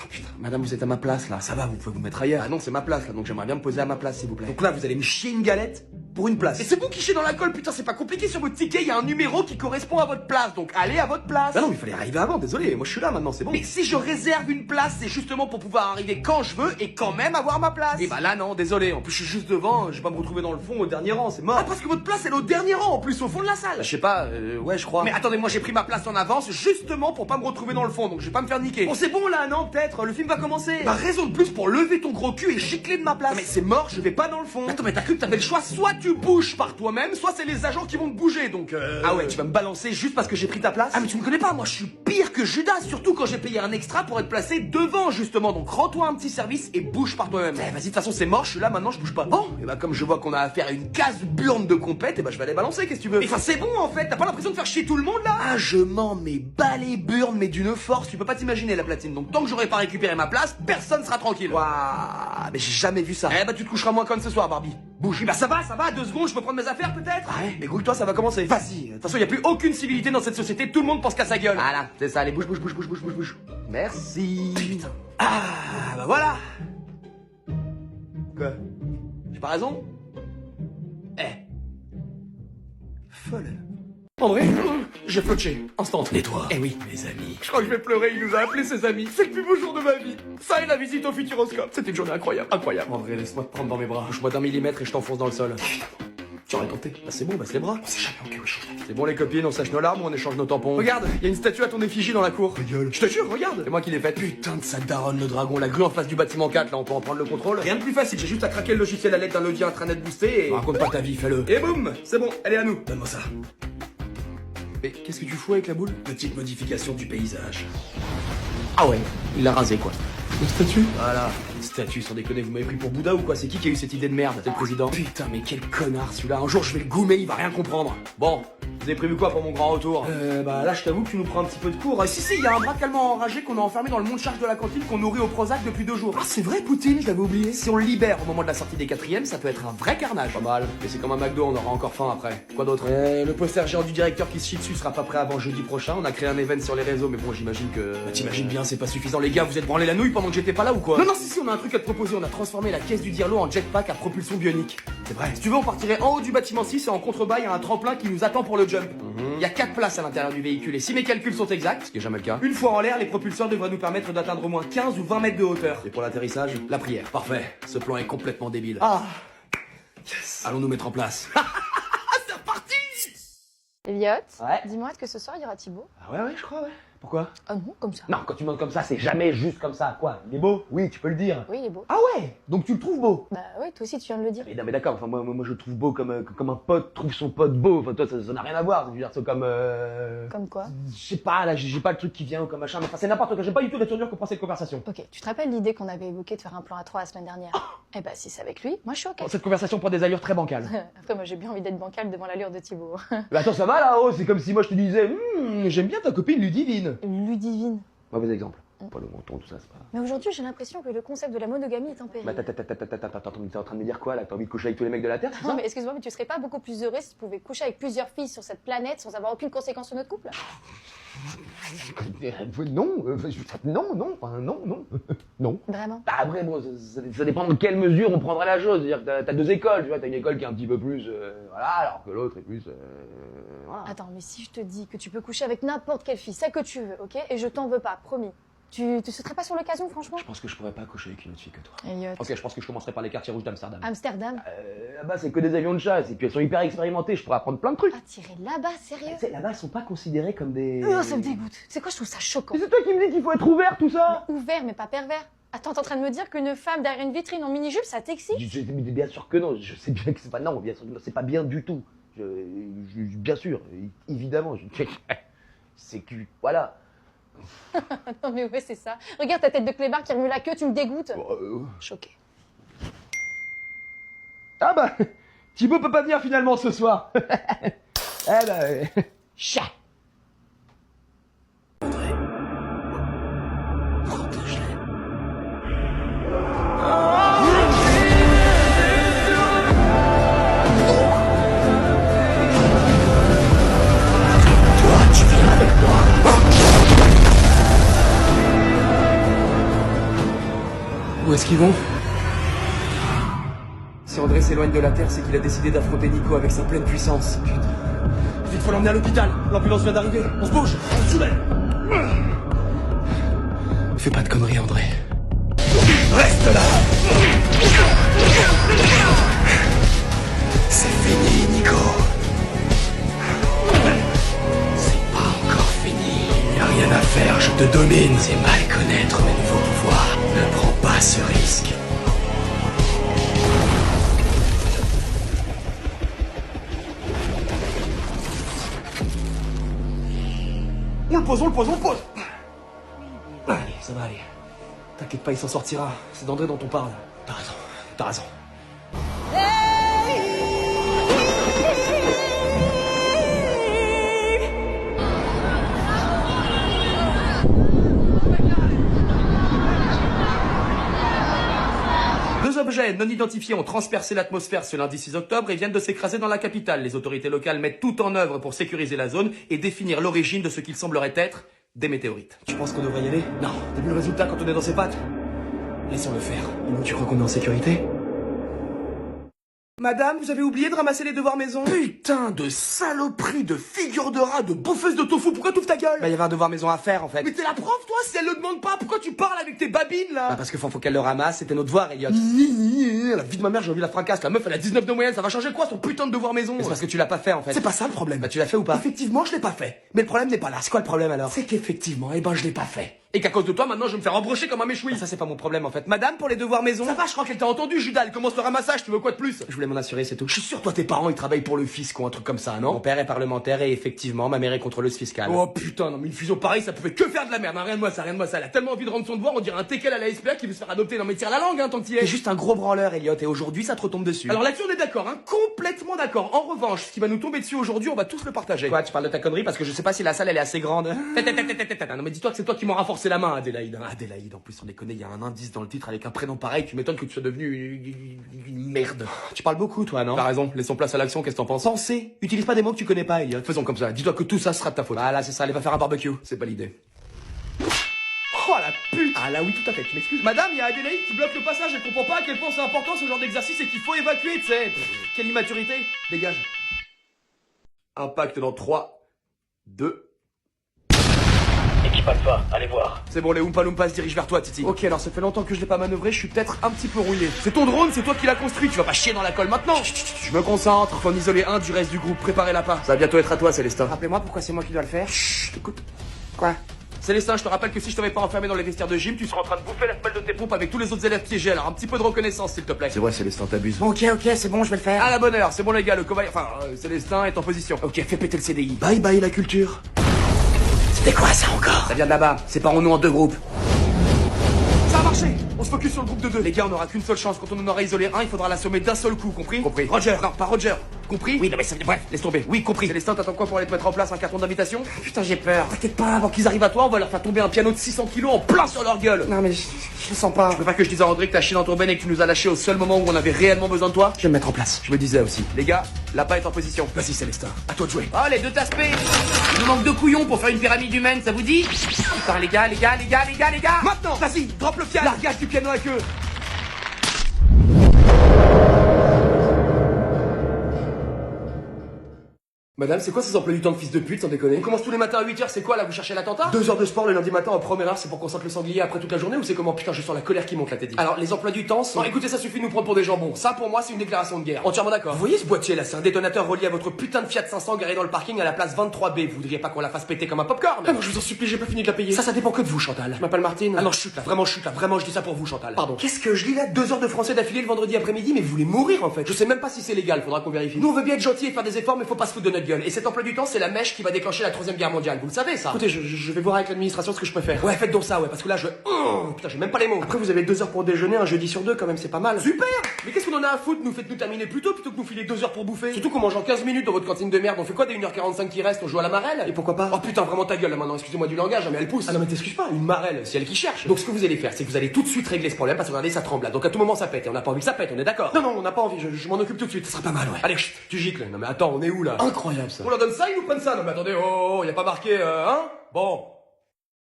Putain, madame, vous êtes à ma place, là. Ça va, vous pouvez vous mettre ailleurs. Ah non, c'est ma place, là, donc j'aimerais bien me poser à ma place, s'il vous plaît. Donc là, vous allez me chier une galette pour une place. Et c'est vous qui chiez dans la colle, putain, c'est pas compliqué. Sur votre ticket, il y a un numéro qui correspond à votre place, donc allez à votre place. Bah non, il fallait arriver avant, désolé, moi je suis là maintenant, c'est bon. Mais si je réserve une place, c'est justement pour pouvoir arriver quand je veux et quand même avoir ma place. Et bah là, non, désolé, en plus je suis juste devant, je vais pas me retrouver dans le fond au dernier rang, c'est mort. Ah, parce que votre place, elle est au dernier rang, en plus, au fond de la salle. Bah, je sais pas, ouais, je crois. Mais attendez, moi j'ai pris ma place en avance justement pour pas me retrouver dans le fond, donc je vais pas me faire niquer. Bon, c'est bon là, non, peut-être, le film va commencer. Bah, raison de plus pour lever ton gros cul et gicler de ma place. Non, mais c'est mort, je vais pas dans le fond. Attends, mais t'as cru que t'avais le choix, soit tu bouges par toi-même, soit c'est les agents qui vont te bouger, donc Ah ouais, tu vas me balancer juste parce que j'ai pris ta place? Ah mais tu me connais pas, moi je suis pire que Judas, surtout quand j'ai payé un extra pour être placé devant justement, donc rends-toi un petit service et bouge par toi-même. Eh vas-y, de toute façon c'est mort, je suis là maintenant, je bouge pas. Bon, et bah comme je vois qu'on a affaire à une casse-burne de compète, et bah je vais aller balancer, qu'est-ce que tu veux? Mais enfin c'est bon en fait, t'as pas l'impression de faire chier tout le monde là? Ah je m'en mets bas les burnes, mais d'une force, tu peux pas t'imaginer la platine, donc tant que j'aurai pas récupéré ma place, personne sera tranquille. Waouh, mais j'ai jamais vu ça. Eh bah tu te coucheras moins conne ce soir Barbie. Bouge. Bah ça va, 2 secondes, je peux prendre mes affaires peut-être? Ouais, mais grouille-toi, ça va commencer. Vas-y, de toute façon, y a plus aucune civilité dans cette société, tout le monde pense qu'à sa gueule. Voilà, c'est ça, allez, bouge. Merci. Putain. Ah, bah voilà. Quoi? J'ai pas raison? Folle. André, j'ai flotché, instant. Et toi? Eh oui. Les amis. Je crois que je vais pleurer, il nous a appelé ses amis. C'est le plus beau jour de ma vie. Ça et la visite au Futuroscope. C'était une journée incroyable. André, laisse-moi te prendre dans mes bras. Touche-moi d'1 millimètre et je t'enfonce dans le sol. Tu aurais tenté. Bah c'est bon, baisse les bras. On sait jamais en quelle chose. C'est bon les copines, on sèche nos larmes ou on échange nos tampons. Regarde, il y a une statue à ton effigie dans la cour. Ta gueule. Je te jure, regarde. C'est moi qui l'ai faite. Putain de sa daronne le dragon, la grue en face du bâtiment 4, là on peut en prendre le contrôle. Rien de plus facile, j'ai juste à craquer le logiciel à l'aide d'un levier intranet boosté et... Raconte pas ta vie, fais-le. Et boum, c'est bon, elle est à nous. Donne-moi ça. Mais qu'est-ce que tu fous avec la boule? Petite modification du paysage. Ah ouais, il l'a rasé quoi. Une statue? Voilà, une statue, sans déconner, vous m'avez pris pour Bouddha ou quoi? C'est qui a eu cette idée de merde? C'est le président. Putain, mais quel connard celui-là. Un jour je vais le goumer, il va rien comprendre. Bon, vous avez prévu quoi pour mon grand retour? Bah là je t'avoue que tu nous prends un petit peu de cours. Si, il y a un bras tellement enragé qu'on a enfermé dans le monte-charge de la cantine qu'on nourrit au Prozac depuis 2 jours. Ah c'est vrai Poutine, je l'avais oublié. Si on le libère au moment de la sortie des 4e, ça peut être un vrai carnage. Pas mal, mais c'est comme un McDo, on aura encore faim après. Quoi d'autre? Le poster géant du directeur qui se chie dessus sera pas prêt avant jeudi prochain. On a créé un event sur les réseaux, mais bon j'imagine que... Bah, t'imagines bien, c'est pas suffisant. Les gars, vous êtes branlé la nouille pendant que j'étais pas là ou quoi? Non, si, on a un truc à te proposer. On a transformé la caisse du Dirlo en jetpack à propulsion bionique. C'est vrai. Si tu veux, on partirait en haut du bâtiment 6 et en contrebas, il y a un tremplin qui nous attend pour le jump. Il y a 4 places à l'intérieur du véhicule et si mes calculs sont exacts, ce qui est jamais le cas, une fois en l'air, les propulseurs devraient nous permettre d'atteindre au moins 15 ou 20 mètres de hauteur. Et pour l'atterrissage, la prière. Parfait. Ce plan est complètement débile. Ah, Allons nous mettre en place. c'est reparti. Elliot, Ouais. dis-moi, est-ce que ce soir il y aura Thibaut? Ah ouais, je crois, ouais. Pourquoi? Ah non, comme ça. Non, quand tu demandes comme ça, c'est jamais juste comme ça. Quoi? Il est beau? Oui, tu peux le dire. Oui, il est beau. Ah ouais? Donc tu le trouves beau? Bah oui, toi aussi tu viens de le dire. Mais non mais d'accord, enfin moi je le trouve beau comme un pote trouve son pote beau, enfin toi ça n'a rien à voir, je veux dire c'est comme Comme quoi? je sais pas là, j'ai pas le truc qui vient ou comme machin, mais enfin c'est n'importe quoi, j'ai pas du tout la tournure que prend cette conversation. Ok, tu te rappelles l'idée qu'on avait évoquée de faire un plan à 3 la semaine dernière? Eh bah si c'est avec lui, moi je suis ok. Bon, cette conversation prend des allures très bancales. Après moi j'ai bien envie d'être bancale devant l'allure de Thibaut. Mais attends ça va là, oh c'est comme si moi je te disais j'aime bien ta copine Ludivine. Ludivine. Mauvais exemple. Pas le menton, tout ça, c'est pas... Mais aujourd'hui j'ai l'impression que le concept de la monogamie est en péril. Bah attends, t'es en train de me dire quoi là? T'as envie de coucher avec tous les mecs de la Terre, c'est Non ça? mais excuse-moi, mais tu serais pas beaucoup plus heureux si tu pouvais coucher avec plusieurs filles sur cette planète sans avoir aucune conséquence sur notre couple? Non. Vraiment? Bah après bon, ça dépend de quelle mesure on prendrait la chose, c'est-à-dire que t'as 2 écoles, tu vois, t'as une école qui est un petit peu plus, voilà, alors que l'autre est plus, voilà. Attends, mais si je te dis que tu peux coucher avec n'importe quelle fille, celle que tu veux, ok? Et je t'en veux pas, promis. Tu te sauterais pas sur l'occasion, franchement? Je pense que je pourrais pas coucher avec une autre fille que toi. Elliot. Ok, je pense que je commencerai par les quartiers rouges d'Amsterdam. Amsterdam? Là-bas, c'est que des avions de chasse, et puis elles sont hyper expérimentées, je pourrais apprendre plein de trucs. Ah, tirer là-bas, sérieux? Tu sais, là-bas, elles sont pas considérées comme des... Oh, ça me dégoûte. C'est quoi, je trouve ça choquant. Mais c'est toi qui me dis qu'il faut être ouvert, tout ça. Ouvert, mais pas pervers. Attends, t'es en train de me dire qu'une femme derrière une vitrine en mini-jupe, ça t'excite? Mais bien sûr que non, je sais bien que c'est pas... Non, bien sûr, c'est pas bien du tout. Bien sûr, évidemment. C'est que... Voilà. Non mais ouais, c'est ça. Regarde ta tête de clébard qui remue la queue, tu me dégoûtes. Choqué. Ah bah, Thibaut peut pas venir finalement ce soir. Eh bah, chat. Où est-ce qu'ils vont? Si André s'éloigne de la Terre, c'est qu'il a décidé d'affronter Nico avec sa pleine puissance. Putain. Vite, faut l'emmener à l'hôpital. L'ambulance vient d'arriver. On se bouge. On se soulève. Fais pas de conneries, André. Reste là. C'est fini, Nico. C'est pas encore fini. Y a rien à faire, je te domine. C'est mal connaître mes nouveaux pouvoirs. Ne prends pas ce risque. On le pose, on le pose, on le pose. Allez, ça va aller. T'inquiète pas, il s'en sortira. C'est d'André dont on parle. T'as raison, t'as raison. Deux objets non identifiés ont transpercé l'atmosphère ce lundi 6 octobre et viennent de s'écraser dans la capitale. Les autorités locales mettent tout en œuvre pour sécuriser la zone et définir l'origine de ce qu'il semblerait être des météorites. Tu penses qu'on devrait y aller? Non. T'as vu le résultat quand on est dans ses pattes? Laissons-le faire. Et nous, tu crois qu'on est en sécurité? Madame, vous avez oublié de ramasser les devoirs maison? Putain de saloperie, de figure de rat, de bouffeuse de tofu, pourquoi t'ouvres ta gueule? Bah, il y avait un devoir maison à faire, en fait. Mais t'es la prof, toi, si elle le demande pas, pourquoi tu parles avec tes babines, là? Bah, parce que faut qu'elle le ramasse, c'était notre devoir, Elliot. La vie de ma mère, j'ai envie la fracasse, la meuf, elle a 19 de moyenne, ça va changer quoi, son putain de devoir maison? C'est parce que tu l'as pas fait, en fait. C'est pas ça, le problème. Bah, tu l'as fait ou pas? Effectivement, je l'ai pas fait. Mais le problème n'est pas là. C'est quoi le problème, alors? C'est qu'effectivement, eh ben, je l'ai pas fait. Et qu'à cause de toi, maintenant, je vais me faire embrocher comme un méchoui. Ça, c'est pas mon problème, en fait. Madame, pour les devoirs maison. Ça va, je crois qu'elle t'a entendu, Judas. Elle commence le ramassage, tu veux quoi de plus? Je voulais m'en assurer, c'est tout. Je suis sûr, toi, tes parents, ils travaillent pour le fisc ou un truc comme ça, non? Mon père est parlementaire et effectivement, ma mère est contrôleuse fiscale. Oh putain, non, mais une fusion pareille, ça pouvait que faire de la merde. Non, rien de moi, ça, rien de moi, ça. Elle a tellement envie de rendre son devoir, on dirait un teckel à la SPA qui veut se faire adopter. Non, mais tire la langue, hein, tant qu'il y est. T'es juste un gros branleur, Elliot, et aujourd'hui, ça te retombe dessus. Alors là-dessus, on est d'accord, hein, complètement d'accord. En revanche, ce qui va nous tomber dessus aujourd'hui, on va tous le partager. Quoi, tu parles de ta connerie parce que je sais pas si la salle, elle est assez grande. Non, mais dis-toi que c'est toi qui m'en renforcé la main, Adélaïde. Adélaïde, en plus, on déconne, il y a un indice dans le titre avec un prénom pareil, tu m'étonnes que tu sois devenu une merde. Tu parles beaucoup, toi, non? T'as raison, laissons place à l'action, qu'est-ce que t'en penses? Penser. Utilise pas des mots que tu connais pas, Elliot. Faisons comme ça, dis-toi que tout ça sera de ta faute. Voilà, c'est ça, allez, va faire un barbecue. C'est pas l'idée. Oh la pute! Ah là oui, tout à fait, tu m'excuses. Madame, il y a Adélaïde qui bloque le passage, elle comprend pas à quel point c'est important ce genre d'exercice et qu'il faut évacuer, tu sais. Quelle immaturité. Dégage. Impact dans 3, 2... Équipe Alpha, allez voir. C'est bon, les Oompa Loompas se dirigent vers toi, Titi. Ok, alors ça fait longtemps que je l'ai pas manœuvré, je suis peut-être un petit peu rouillé. C'est ton drone, c'est toi qui l'as construit, tu vas pas chier dans la colle maintenant. Je me concentre, faut en isoler un du reste du groupe, préparez la part. Ça va bientôt être à toi, Célestin. Rappelez-moi pourquoi c'est moi qui dois le faire. Chut, écoute. Quoi? Célestin, je te rappelle que si je t'avais pas enfermé dans les vestiaires de gym, tu serais en train de bouffer la semelle de tes pompes avec tous les autres élèves piégés. Alors un petit peu de reconnaissance, s'il te plaît. C'est vrai, Célestin, t'abuses. Ok, c'est bon, je vais le faire. À la bonne heure, c'est bon les gars, le cobaye... Enfin, Célestin est en position. Ok, fais péter le CDI. Bye bye la culture. C'était quoi ça encore? Ça vient de là-bas, séparons-nous en deux groupes. Ça a marché. On se focus sur le groupe de deux. Les gars, on n'aura qu'une seule chance. Quand on en aura isolé un, il faudra l'assommer d'un seul coup, compris? Compris. Roger. Non, pas Roger. Compris? Oui, non mais ça... Bref. Laisse tomber. Oui, compris. Célestin, t'attends quoi pour aller te mettre en place un carton d'invitation? Putain, j'ai peur. T'inquiète pas, avant qu'ils arrivent à toi, on va leur faire tomber un piano de 600 kilos en plein sur leur gueule. Non mais je le sens pas. Je préfère que je dise à André que t'as chié dans ton ben et que tu nous as lâché au seul moment où on avait réellement besoin de toi. Je vais me mettre en place. Je me disais aussi. Les gars, l'appât est en position. Vas-y, Célestin. À toi de jouer. Oh, les deux taspés. Il nous manque deux couillons pour faire une pyramide humaine, ça vous dit? Putain, les gars. Maintenant, vas-y, drop le piano. Largage du piano à queue. Madame, c'est quoi ces emplois du temps de fils de pute, sans déconner? On commence tous les matins à 8h, c'est quoi là, vous cherchez l'attentat? 2 heures de sport le lundi matin en première heure, c'est pour qu'on sente le sanglier après toute la journée ou c'est comment? Putain, je sens la colère qui monte là, t'es dit. Alors, les emplois du temps sont... Non, écoutez, ça suffit de nous prendre pour des jambons. Ça, pour moi, c'est une déclaration de guerre. Entièrement d'accord. Vous voyez ce boîtier là, c'est un détonateur relié à votre putain de Fiat 500 garé dans le parking à la place 23B. Vous voudriez pas qu'on la fasse péter comme un popcorn? Ah non, je vous en supplie, j'ai pas fini de la payer. Ça dépend que de vous, Chantal. Je m'appelle Martine. Ah non, chute là, vraiment, je dis ça pour vous, Chantal. Pardon. Qu'est-ce que je lis là? 2 heures de français d'affilée le vendredi après-midi, mais vous voulez mourir en fait. Je sais même pas si c'est légal, faudra qu'on vérifie. Nous, on veut bien être gentil et faire des efforts, mais faut pas se foutre de notre gueule. Et cet emploi du temps, c'est la mèche qui va déclencher la 3e guerre mondiale. Vous le savez, ça? Écoutez, je vais voir avec l'administration ce que je préfère. Ouais, faites donc ça, ouais, parce que là, putain, j'ai même pas les mots. Après, vous avez 2 heures pour déjeuner, un jeudi sur 2, quand même, c'est pas mal. Super! Mais qu'est-ce qu'on en a à foutre? Nous faites-nous terminer plus tôt plutôt que nous filer 2 heures pour bouffer. Surtout qu'on mange en 15 minutes dans votre cantine de merde. On fait quoi des 1h45 qui restent? On joue à la marelle? Et pourquoi pas? Oh putain, vraiment ta gueule là maintenant, excusez-moi du langage, mais elle pousse. Ah non, mais t'excuses pas, une marelle, c'est elle qui cherche. Donc ce que vous allez faire, c'est que vous allez tout de suite régler ce problème parce que regardez, ça tremble là. Donc à tout moment ça pète et on n'a pas envie que ça pète, on est d'accord? Non, on n'a pas envie, je m'en occupe tout de suite. Ça sera pas mal, ouais. Allez, chut, tu gicles. Non mais attends, on est où là? Incroyable ça. On leur donne ça, ils nous prennent ça. Non mais attendez, oh, y a pas marqué, hein? Bon.